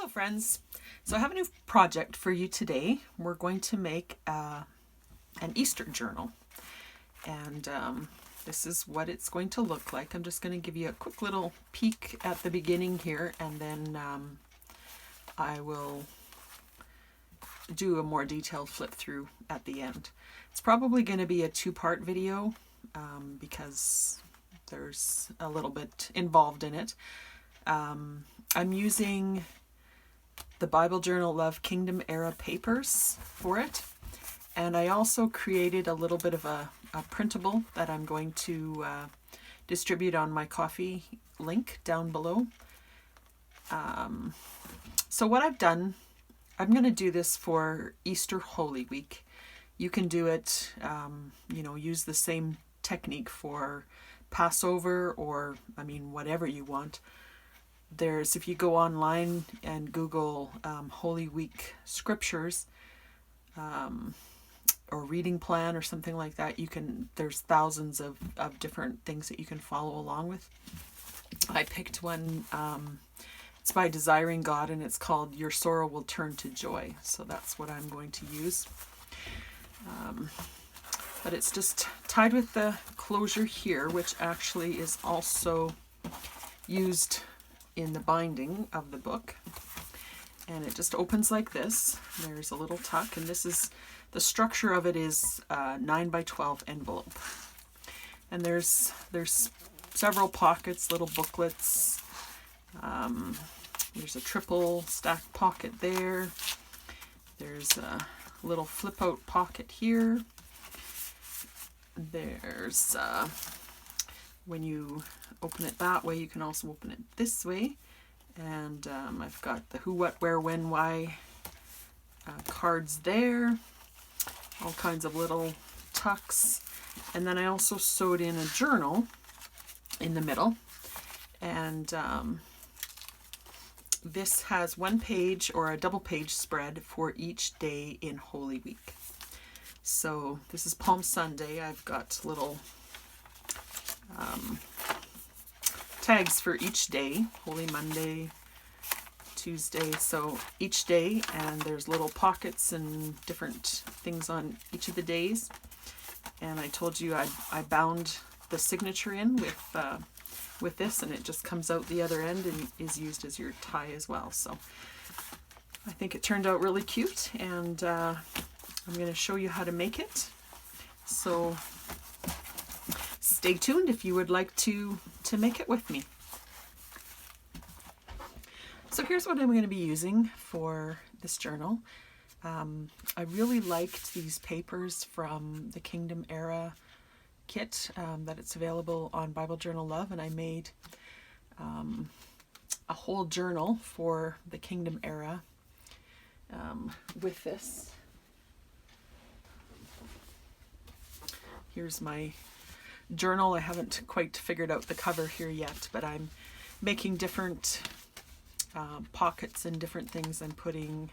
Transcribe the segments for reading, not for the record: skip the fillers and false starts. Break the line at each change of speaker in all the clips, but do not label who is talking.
Hello friends, so I have a new project for you today. We're going to make an Easter journal, and this is what it's going to look like. I'm just going to give you a quick little peek at the beginning here, and then I will do a more detailed flip through at the end. It's probably going to be a two-part video because there's a little bit involved in it. I'm using the Bible Journal Love Kingdom Era papers for it, and I also created a little bit of a printable that I'm going to distribute on my Ko-fi link down below. So what I've done, I'm going to do this for Easter Holy Week. You can do it, use the same technique for Passover or, whatever you want. If you go online and Google Holy Week scriptures or reading plan or something like that, there's thousands of different things that you can follow along with. I picked one, it's by Desiring God, and it's called Your Sorrow Will Turn to Joy. So that's what I'm going to use. But it's just tied with the closure here, which actually is also used in the binding of the book, and it just opens like this. There's a little tuck, and this is the structure of it is 9 by 12 envelope, and there's several pockets, little booklets. There's a triple stacked pocket there. There's a little flip out pocket here. There's when you open it that way, you can also open it this way. And I've got the who, what, where, when, why cards there. All kinds of little tucks. And then I also sewed in a journal in the middle. And this has one page or a double page spread for each day in Holy Week. So this is Palm Sunday. I've got little tags for each day, Holy Monday, Tuesday, so each day, and there's little pockets and different things on each of the days. And I told you I bound the signature in with this, and it just comes out the other end and is used as your tie as well. So I think it turned out really cute, and I'm going to show you how to make it. So stay tuned if you would like to make it with me. So here's what I'm going to be using for this journal. I really liked these papers from the Kingdom Era kit that it's available on Bible Journal Love, and I made a whole journal for the Kingdom Era with this. Here's my journal. I haven't quite figured out the cover here yet, but I'm making different pockets and different things. I'm putting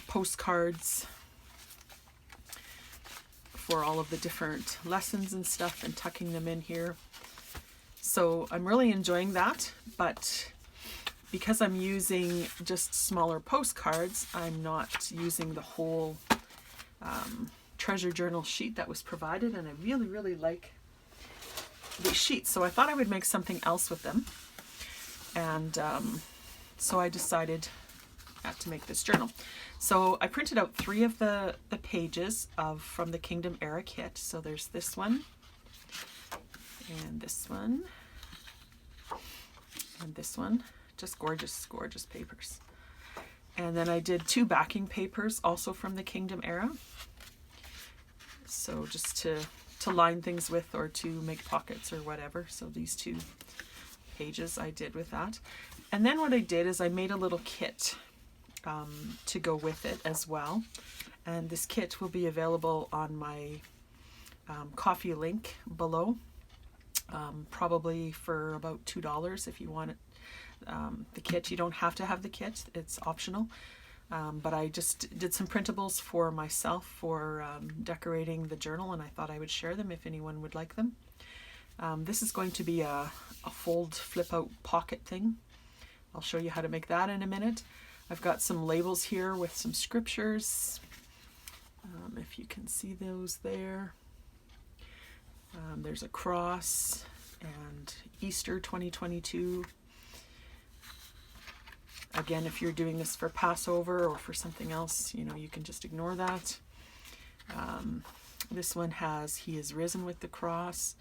postcards for all of the different lessons and stuff and tucking them in here. So I'm really enjoying that, but because I'm using just smaller postcards, I'm not using the whole treasure journal sheet that was provided, and I really like these sheets, so I thought I would make something else with them. And so I decided to make this journal. So I printed out 3 of the pages from the Kingdom Era kit. So there's this one, and this one, and this one. Just gorgeous papers. And then I did 2 backing papers also from the Kingdom Era. So just to line things with, or to make pockets or whatever. So these 2 pages I did with that. And then what I did is I made a little kit to go with it as well. And this kit will be available on my Ko-fi link below, probably for about $2 if you want it. The kit, you don't have to have the kit, it's optional. But I just did some printables for myself for decorating the journal, and I thought I would share them if anyone would like them. This is going to be a fold flip out pocket thing. I'll show you how to make that in a minute. I've got some labels here with some scriptures, if you can see those there. There's a cross and Easter 2022. Again, if you're doing this for Passover or for something else, you know, you can just ignore that. This one has He is risen with the cross,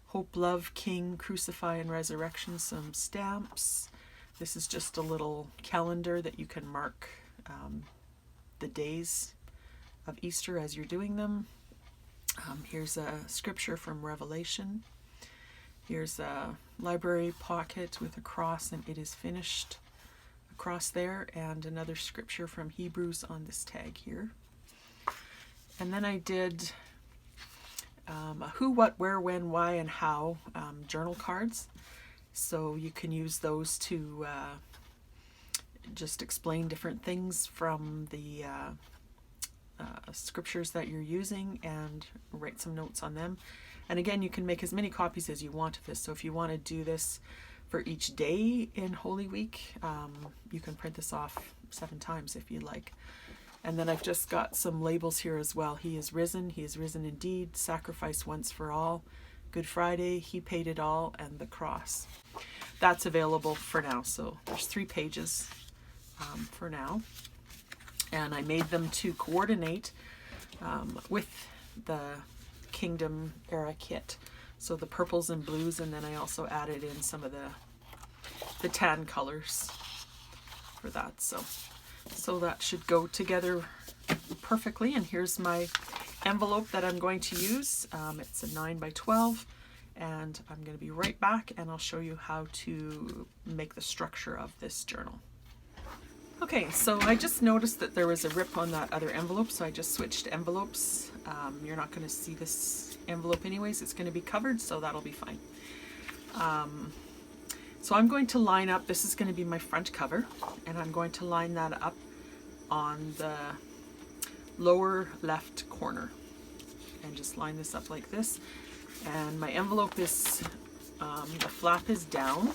Hope, Love, King, Crucify, and Resurrection, some stamps. This is just a little calendar that you can mark the days of Easter as you're doing them. Here's a scripture from Revelation. Here's a library pocket with a cross and it is finished across there, and another scripture from Hebrews on this tag here. And then I did a who, what, where, when, why, and how journal cards. So you can use those to just explain different things from the scriptures that you're using and write some notes on them. And again, you can make as many copies as you want of this. So if you want to do this for each day in Holy Week, you can print this off 7 times if you like. And then I've just got some labels here as well. He is risen indeed, sacrifice once for all, Good Friday, He paid it all, and the cross. That's available for now. So there's 3 pages for now. And I made them to coordinate with the Kingdom era kit. So the purples and blues, and then I also added in some of the tan colors for that. So that should go together perfectly. And here's my envelope that I'm going to use. It's a 9 by 12, and I'm going to be right back and I'll show you how to make the structure of this journal. Okay, so I just noticed that there was a rip on that other envelope, so I just switched envelopes. You're not going to see this envelope anyways, it's going to be covered, so that'll be fine. So I'm going to line up, this is going to be my front cover, and I'm going to line that up on the lower left corner. And just line this up like this. And my envelope is, the flap is down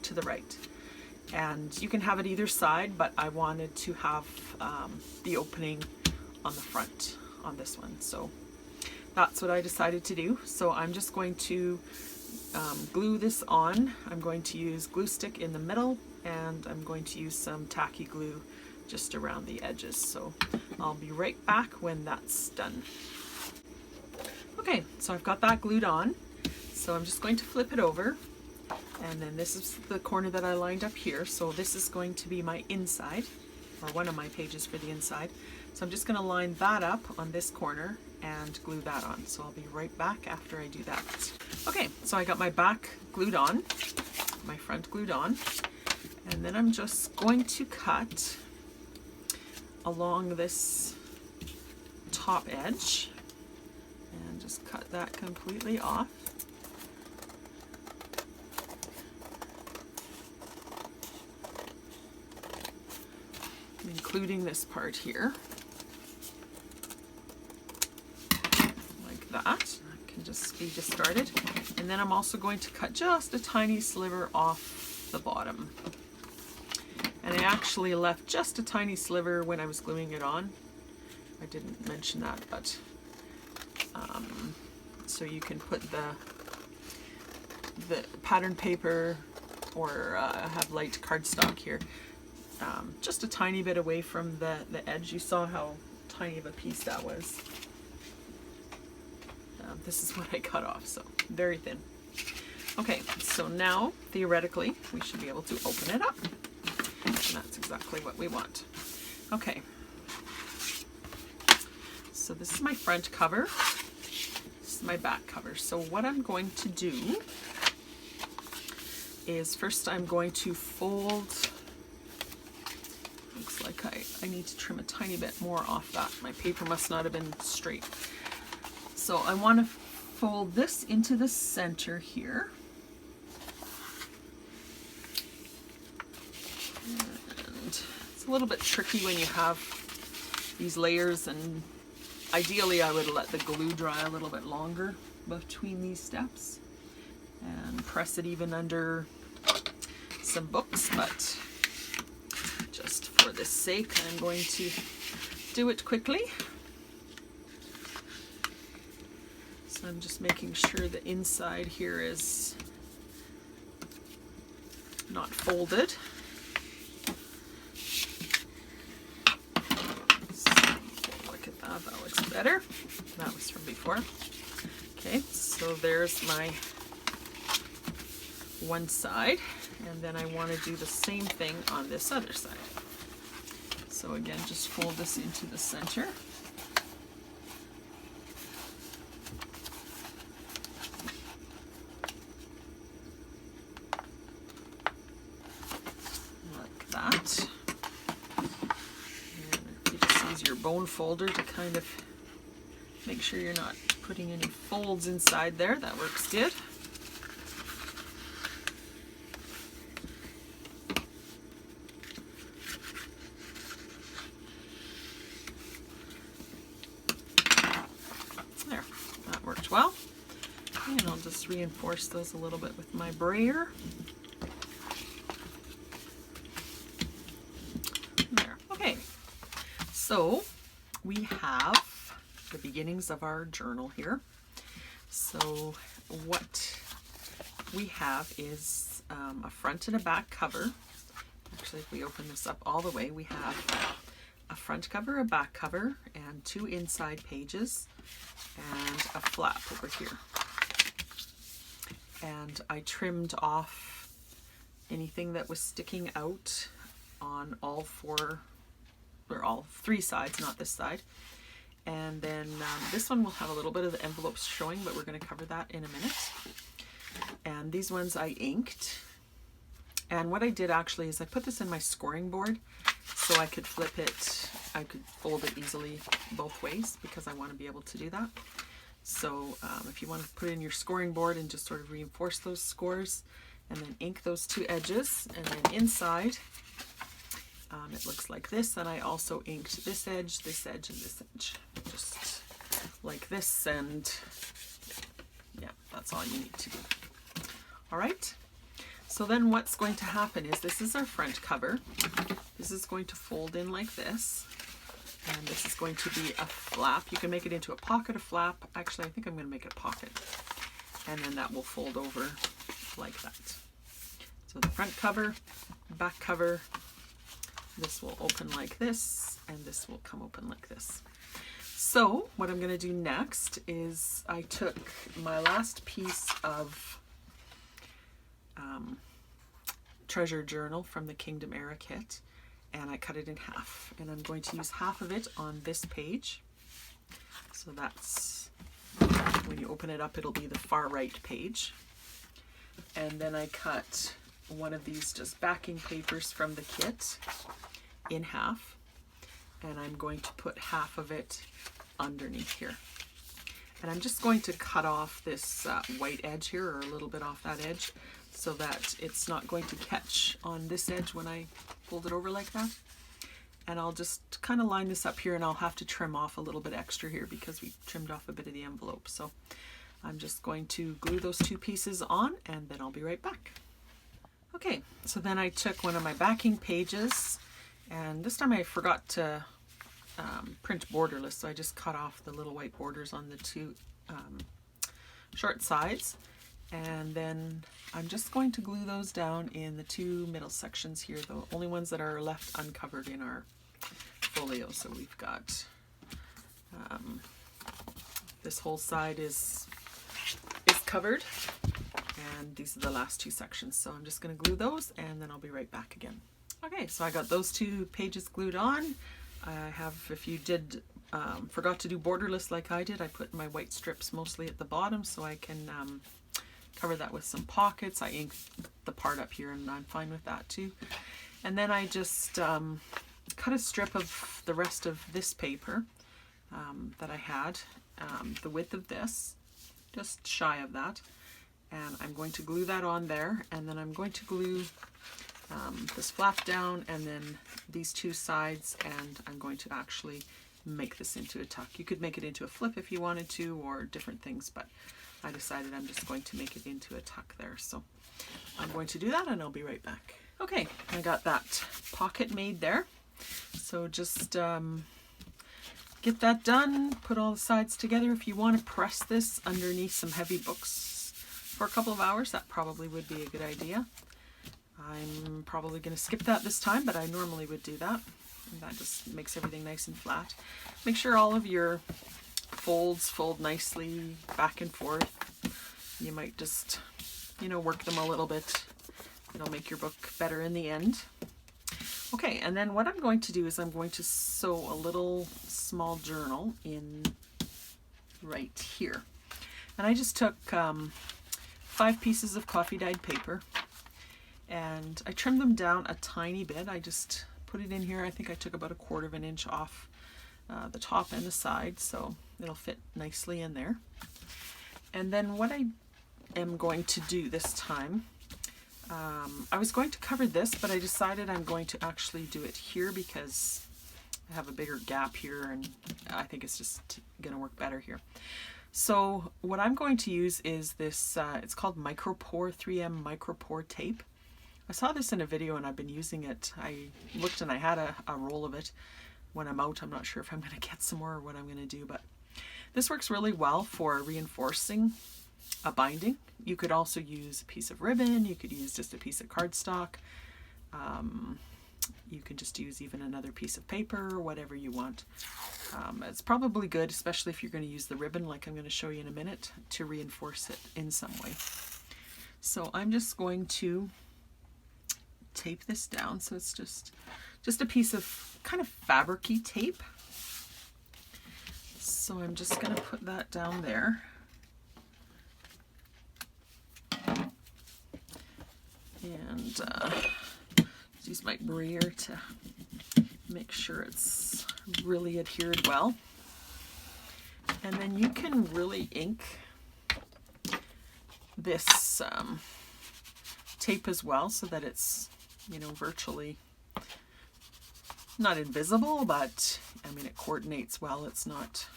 to the right. And you can have it either side, but I wanted to have the opening on the front on this one. So that's what I decided to do. So I'm just going to glue this on. I'm going to use glue stick in the middle, and I'm going to use some tacky glue just around the edges. So I'll be right back when that's done. Okay, so I've got that glued on. So I'm just going to flip it over. And then this is the corner that I lined up here. So this is going to be my inside, or one of my pages for the inside. So I'm just going to line that up on this corner and glue that on. So I'll be right back after I do that. Okay, so I got my back glued on, my front glued on, and then I'm just going to cut along this top edge and just cut that completely off. Including this part here, like that. That can just be discarded. And then I'm also going to cut just a tiny sliver off the bottom. And I actually left just a tiny sliver when I was gluing it on. I didn't mention that, but so you can put the pattern paper or have light cardstock here. Just a tiny bit away from the edge. You saw how tiny of a piece that was. This is what I cut off, so very thin. Okay, so now theoretically we should be able to open it up, and that's exactly what we want. Okay, so this is my front cover, this is my back cover. So what I'm going to do is first I'm going to fold. Looks like I need to trim a tiny bit more off that. My paper must not have been straight. So I want to fold this into the center here. And it's a little bit tricky when you have these layers, and ideally I would let the glue dry a little bit longer between these steps and press it even under some books, but just for the sake, I'm going to do it quickly. So I'm just making sure the inside here is not folded. So, look at that, that looks better. That was from before. Okay, so there's my one side, and then I want to do the same thing on this other side. So again, just fold this into the center. Like that. And you just use your bone folder to kind of make sure you're not putting any folds inside there. That works good. There, that worked well. And I'll just reinforce those a little bit with my brayer. There, okay. So we have the beginnings of our journal here. So what we have is a front and a back cover. Actually, if we open this up all the way, we have a front cover, a back cover, and 2 inside pages, and a flap over here. And I trimmed off anything that was sticking out on all 3 sides, not this side. And then this one will have a little bit of the envelopes showing, but we're going to cover that in a minute. And these ones I inked. And what I did actually is I put this in my scoring board so I could flip it, I could fold it easily both ways because I want to be able to do that. So if you want to put it in your scoring board and just sort of reinforce those scores and then ink those 2 edges, and then inside it looks like this. And I also inked this edge, and this edge, just like this, and yeah, that's all you need to do. All right, so then what's going to happen is this is our front cover. This is going to fold in like this, and this is going to be a flap. You can make it into a pocket, a flap. Actually, I think I'm going to make it a pocket, and then that will fold over like that. So the front cover, back cover, this will open like this, and this will come open like this. So what I'm going to do next is I took my last piece of treasure journal from the Kingdom Era kit, and I cut it in half, and I'm going to use half of it on this page. So that's, when you open it up, it'll be the far right page. And then I cut one of these just backing papers from the kit in half, and I'm going to put half of it underneath here. And I'm just going to cut off this white edge here, or a little bit off that edge, so that it's not going to catch on this edge when I fold it over like that. And I'll just kind of line this up here, and I'll have to trim off a little bit extra here because we trimmed off a bit of the envelope. So I'm just going to glue those 2 pieces on, and then I'll be right back. Okay, so then I took one of my backing pages, and this time I forgot to print borderless, so I just cut off the little white borders on the 2 short sides, and then I'm just going to glue those down in the 2 middle sections here, the only ones that are left uncovered in our folio. So we've got this whole side is covered, and these are the last 2 sections. So I'm just going to glue those, and then I'll be right back again. Okay, so I got those 2 pages glued on. I have, if you did forgot to do borderless like I did, I put my white strips mostly at the bottom so I can cover that with some pockets. I inked the part up here, and I'm fine with that too. And then I just cut a strip of the rest of this paper that I had, the width of this, just shy of that, and I'm going to glue that on there, and then I'm going to glue this flap down, and then these 2 sides, and I'm going to actually make this into a tuck. You could make it into a flip if you wanted to, or different things, but I decided I'm just going to make it into a tuck there. So I'm going to do that, and I'll be right back. Okay, I got that pocket made there. So just get that done, put all the sides together. If you want to press this underneath some heavy books for a couple of hours, that probably would be a good idea. I'm probably going to skip that this time, but I normally would do that. And that just makes everything nice and flat. Make sure all of your folds fold nicely back and forth. You might just, you know, work them a little bit. It'll make your book better in the end. Okay, and then what I'm going to do is I'm going to sew a little small journal in right here. And I just took 5 pieces of coffee dyed paper and I trimmed them down a tiny bit. I just put it in here. I think I took about 1/4 of an inch off the top and the side, so it'll fit nicely in there. And then what I am going to do this time, I was going to cover this, but I decided I'm going to actually do it here because I have a bigger gap here and I think it's just going to work better here. So what I'm going to use is this, it's called Micropore 3M Micropore tape. I saw this in a video and I've been using it. I looked and I had a roll of it. When I'm out, I'm not sure if I'm going to get some more or what I'm going to do, but this works really well for reinforcing a binding. You could also use a piece of ribbon, you could use just a piece of cardstock, you can just use even another piece of paper, whatever you want. It's probably good, especially if you're going to use the ribbon like I'm going to show you in a minute, to reinforce it in some way. So I'm just going to tape this down, so it's just a piece of kind of fabric-y tape. So I'm just going to put that down there. And use my brayer to make sure it's really adhered well. And then you can really ink this tape as well so that it's, you know, virtually not invisible, but I mean it coordinates well. It's not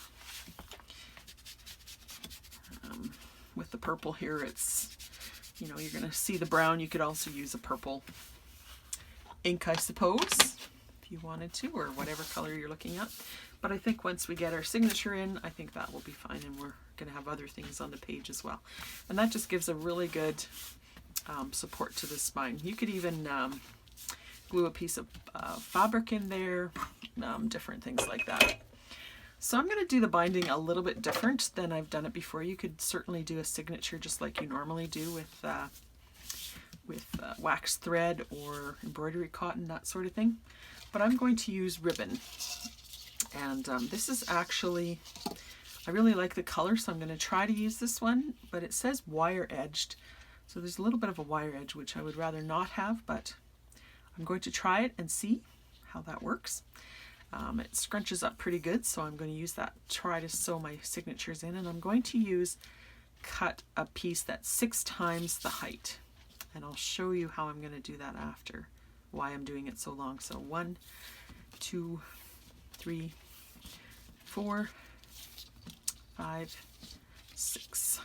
with the purple here, it's, you know, you're going to see the brown. You could also use a purple ink, I suppose, if you wanted to, or whatever color you're looking at. But I think once we get our signature in, I think that will be fine, and we're going to have other things on the page as well. And that just gives a really good support to the spine. You could even glue a piece of fabric in there, different things like that. So I'm going to do the binding a little bit different than I've done it before. You could certainly do a signature just like you normally do with wax thread or embroidery cotton, that sort of thing. But I'm going to use ribbon. And this is actually, I really like the color, so I'm going to try to use this one, but it says wire edged. So there's a little bit of a wire edge, which I would rather not have, but I'm going to try it and see how that works. It scrunches up pretty good, so I'm going to use that, try to sew my signatures in, and I'm going to cut a piece that's 6 times the height. And I'll show you how I'm going to do that after, why I'm doing it so long. So 1, 2, 3, 4, 5, 6.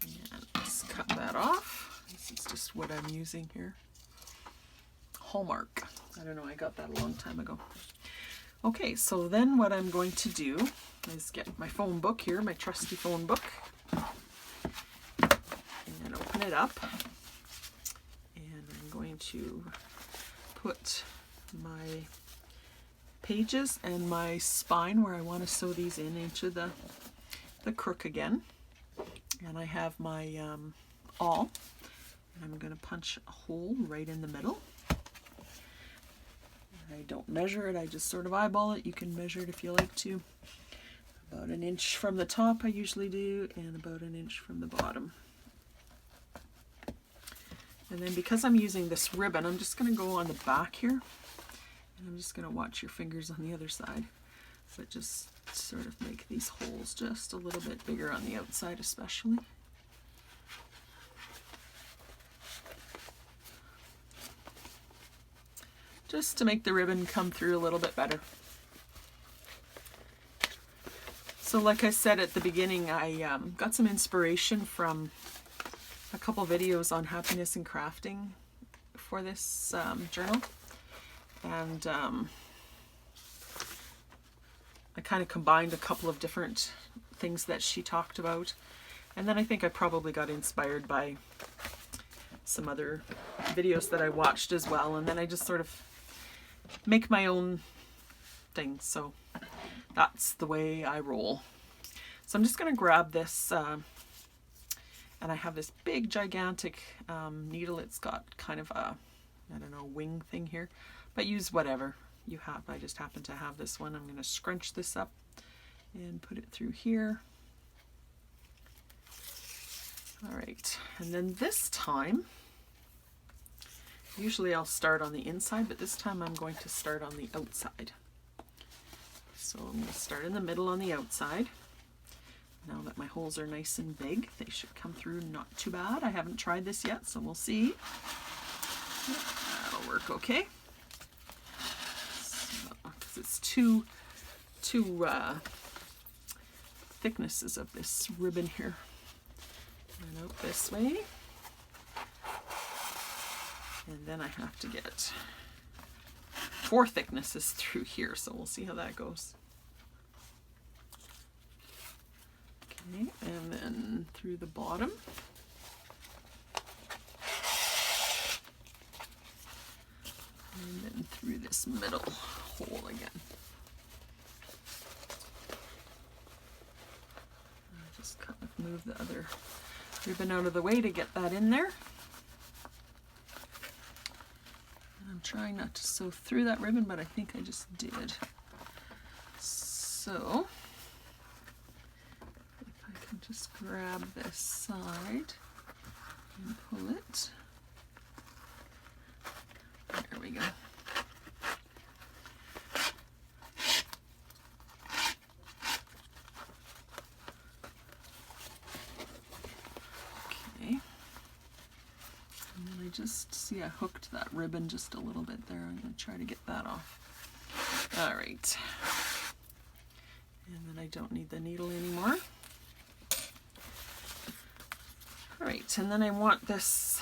And let's cut that off. This is just what I'm using here. Hallmark. I don't know, I got that a long time ago. Okay, so then what I'm going to do is get my phone book here, my trusty phone book, and open it up. And I'm going to put my pages and my spine where I want to sew these in into the crook again. And I have my awl, and I'm going to punch a hole right in the middle. I don't measure it, I just sort of eyeball it. You can measure it if you like to. About 1 inch from the top I usually do, and about 1 inch from the bottom. And then because I'm using this ribbon, I'm just going to go on the back here, and I'm just going to watch your fingers on the other side. But just sort of make these holes just a little bit bigger on the outside especially. Just to make the ribbon come through a little bit better. So like I said at the beginning, I got some inspiration from a couple videos on happiness and crafting for this journal, and I kind of combined a couple of different things that she talked about, and then I think I probably got inspired by some other videos that I watched as well, and then I just sort of make my own thing. So that's the way I roll. So I'm just going to grab this, and I have this big gigantic needle. It's got kind of a, I don't know, wing thing here, but use whatever you have. I just happen to have this one. I'm going to scrunch this up and put it through here. All right, and then this time, usually I'll start on the inside, but this time I'm going to start on the outside. So I'm going to start in the middle on the outside. Now that my holes are nice and big, they should come through not too bad. I haven't tried this yet, so we'll see. That'll work okay. So, 'cause it's two thicknesses of this ribbon here. And out this way. And then I have to get 4 thicknesses through here, so we'll see how that goes. Okay, and then through the bottom. And then through this middle hole again. I'll just kind of move the other ribbon out of the way to get that in there. And I'm trying not to sew through that ribbon, but I think I just did. So if I can just grab this side and pull it. There we go. Just see I hooked that ribbon just a little bit there. I'm going to try to get that off. All right. And then I don't need the needle anymore. All right, and then I want this,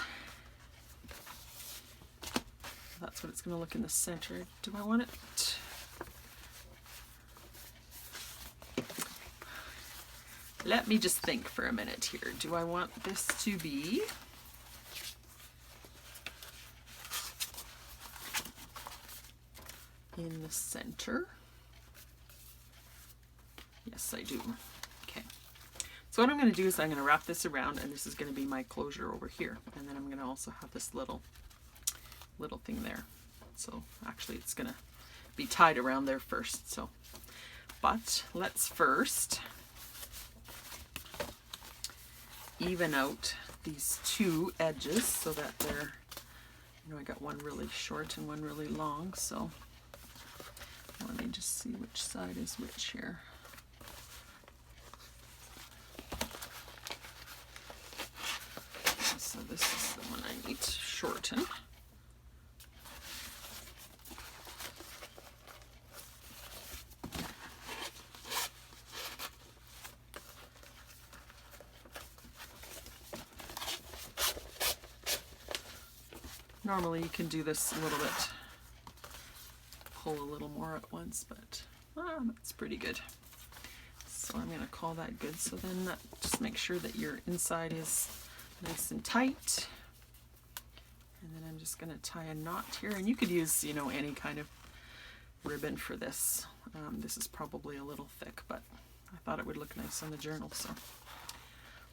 that's what it's going to look in the center. Do I want it? Let me just think for a minute here. Do I want this to be in the center? Yes, I do. Okay. So what I'm going to do is I'm going to wrap this around, and this is going to be my closure over here. And then I'm going to also have this little thing there. So actually it's going to be tied around there first. So, but let's first even out these 2 edges so that they're, you know, I got one really short and one really long. So let me just see which side is which here. So this is the one I need to shorten. Normally you can do this a little bit, pull a little more at once, but that's pretty good. So I'm going to call that good. So then that, just make sure that your inside is nice and tight. And then I'm just going to tie a knot here. And you could use, you know, any kind of ribbon for this. This is probably a little thick, but I thought it would look nice on the journal, so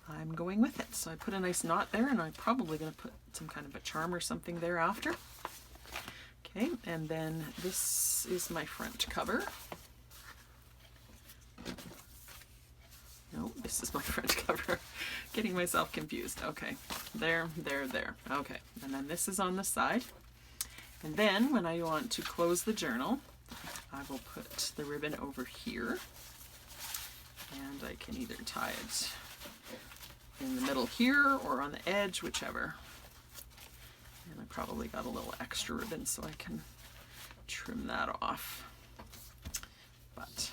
I'm going with it. So I put a nice knot there, and I'm probably going to put some kind of a charm or something there after. Okay, and then this is my front cover. No, this is my front cover. Getting myself confused. Okay, there, there, there. Okay, and then this is on the side. And then when I want to close the journal, I will put the ribbon over here. And I can either tie it in the middle here or on the edge, whichever. And I probably got a little extra ribbon so I can trim that off. But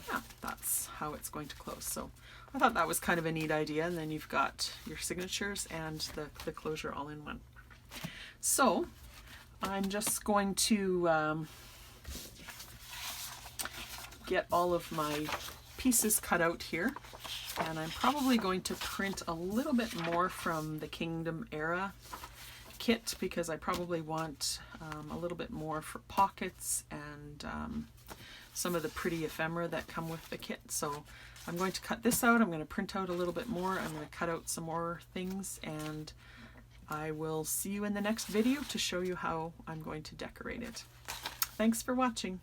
yeah, that's how it's going to close. So I thought that was kind of a neat idea, and then you've got your signatures and the closure all in one. So I'm just going to get all of my pieces cut out here, and I'm probably going to print a little bit more from the Kingdom Era kit, because I probably want a little bit more for pockets and some of the pretty ephemera that come with the kit. So I'm going to cut this out, I'm going to print out a little bit more, I'm going to cut out some more things, and I will see you in the next video to show you how I'm going to decorate it. Thanks for watching.